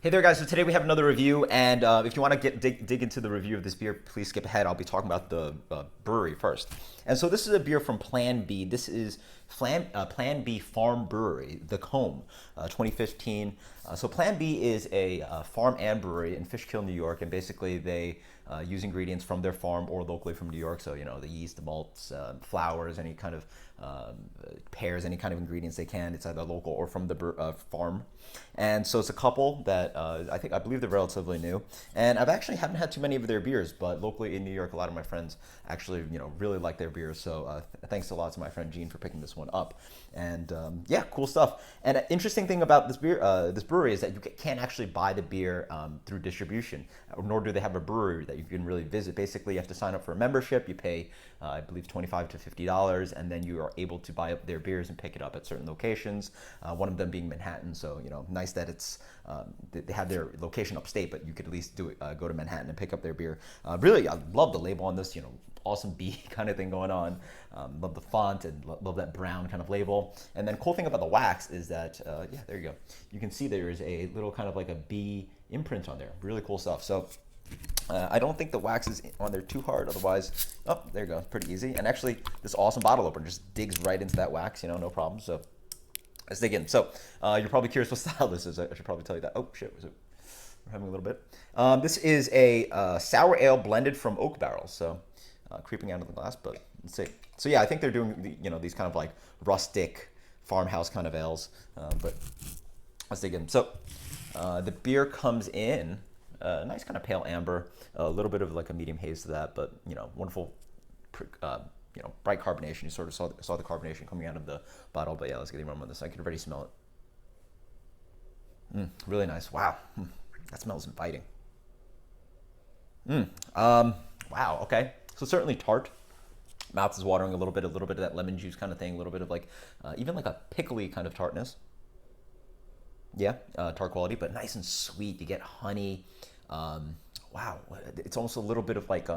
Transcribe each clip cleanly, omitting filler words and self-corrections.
Hey there, guys. So today we have another review, and if you want to dig into the review of this beer, please skip ahead. I'll be talking about the brewery first. And so this is a beer from Plan B. This is Plan B Farm Brewery, the Comb, 2015. So Plan B is a farm and brewery in Fishkill, New York, and basically they use ingredients from their farm or locally from New York. So the yeast, the malts, flours, any kind of pears, any kind of ingredients they can. It's either local or from the farm. And so it's a couple that I believe they're relatively new. And I've actually haven't had too many of their beers, but locally in New York, a lot of my friends actually really like their beers. So thanks a lot to my friend Gene for picking this one up. And yeah, cool stuff. And an interesting thing about this brewery is that you can't actually buy the beer through distribution, nor do they have a brewery that you can really visit. Basically, you have to sign up for a membership. You pay, I believe, $25 to $50, and then you are able to buy up their beers and pick it up at certain locations. One of them being Manhattan. So nice that it's they have their location upstate, but you could at least do it. Go to Manhattan and pick up their beer. Really, I love the label on this. Awesome bee kind of thing going on. Love the font and love that brown kind of label. And then cool thing about the wax is that, yeah, there you go. You can see there is a little kind of like a bee imprint on there. Really cool stuff. So I don't think the wax is on there too hard. Otherwise, oh, there you go. Pretty easy. And actually, this awesome bottle opener just digs right into that wax, no problem. So let's dig in. So you're probably curious what style this is. I should probably tell you that. Oh, shit. We're having a little bit. This is a sour ale blended from oak barrels. So creeping out of the glass, but let's see. So yeah, I think they're doing these kind of like rustic farmhouse kind of ales. But let's dig in. So the beer comes in a nice kind of pale amber, a little bit of like a medium haze to that, but wonderful, bright carbonation. You sort of saw the carbonation coming out of the bottle. But yeah, let's get the aroma on this. I can already smell it. Really nice. Wow, that smells inviting. Wow. Okay. So certainly tart. Mouth is watering a little bit of that lemon juice kind of thing, a little bit of like, even like a pickly kind of tartness. Yeah, tart quality, but nice and sweet. You get honey. Wow, it's almost a little bit of like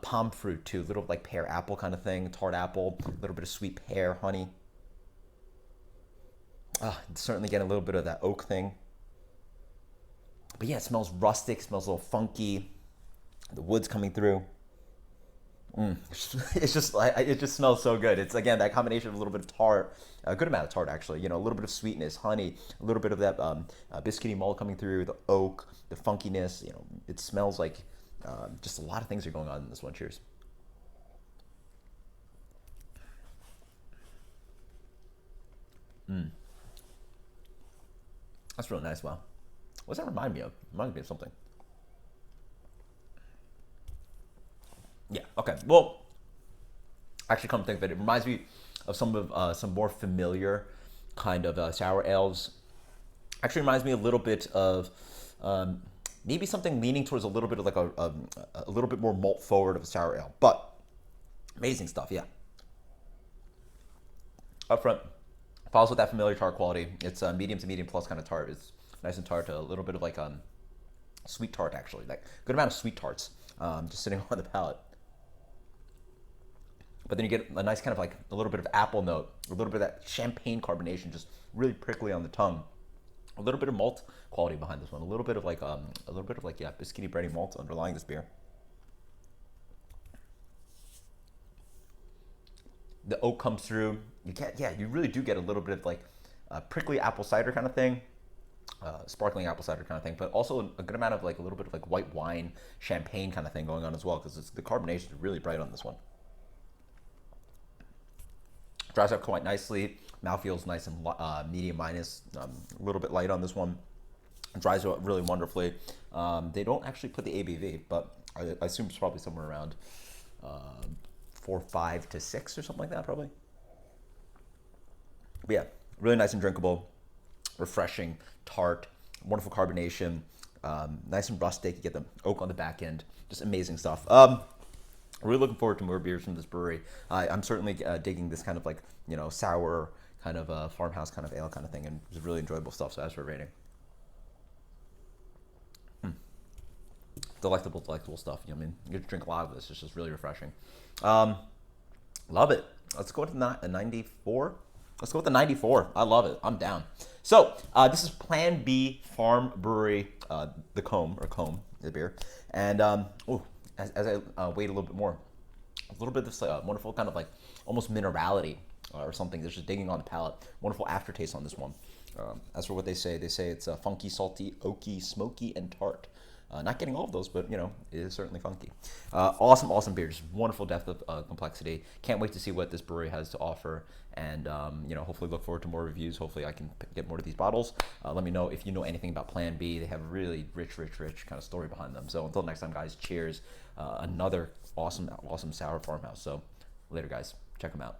palm fruit too, a little like pear apple kind of thing, tart apple, a little bit of sweet pear, honey. Certainly getting a little bit of that oak thing. But yeah, it smells rustic, smells a little funky. The wood's coming through. It's just like it just smells so good. It's again that combination of a little bit of tart, a good amount of tart actually. A little bit of sweetness, honey, a little bit of that biscuity malt coming through, the oak, the funkiness. It smells like just a lot of things are going on in this one. Cheers. That's really nice. Wow. What does that remind me of? Reminds me of something. Yeah. Okay. Well, actually, come to think of it, it reminds me of some more familiar kind of sour ales. Actually, reminds me a little bit of maybe something leaning towards a little bit of like a little bit more malt forward of a sour ale, but amazing stuff. Yeah. Up front, follows with that familiar tart quality. It's a medium to medium plus kind of tart. It's nice and tart, a little bit of like sweet tart actually, like good amount of sweet tarts just sitting on the palate. But then you get a nice kind of like a little bit of apple note, a little bit of that champagne carbonation, just really prickly on the tongue. A little bit of malt quality behind this one. A little bit of like yeah, biscuity bready malt underlying this beer. The oak comes through. You really do get a little bit of like prickly apple cider kind of thing, sparkling apple cider kind of thing, but also a good amount of like a little bit of like white wine, champagne kind of thing going on as well because the carbonation is really bright on this one. Dries up quite nicely. Mouth feels nice and medium minus, a little bit light on this one. Dries out really wonderfully. They don't actually put the ABV, but I assume it's probably somewhere around 4.5 to 6 or something like that, probably. But yeah, really nice and drinkable, refreshing, tart, wonderful carbonation, nice and rustic. You get the oak on the back end, just amazing stuff. Really looking forward to more beers from this brewery. I'm certainly digging this kind of like sour kind of farmhouse kind of ale kind of thing, and it's really enjoyable stuff. So as for rating, delectable stuff. I mean, you get to drink a lot of this. It's just really refreshing. Love it. Let's go to a 94. Let's go with the 94. I love it. I'm down. So this is Plan B Farm Brewery, the Comb, the beer. And as I wait a little bit more, a little bit of this wonderful kind of like almost minerality or something that's just digging on the palate. Wonderful aftertaste on this one. As for what they say it's funky, salty, oaky, smoky, and tart. Not getting all of those, but it is certainly funky. Awesome beer, just wonderful depth of complexity. Can't wait to see what this brewery has to offer, and hopefully look forward to more reviews. Hopefully I can get more of these bottles. Let me know if you know anything about Plan B. They have really rich kind of story behind them. So until next time, guys, cheers. Another awesome sour farmhouse. So later, guys, check them out.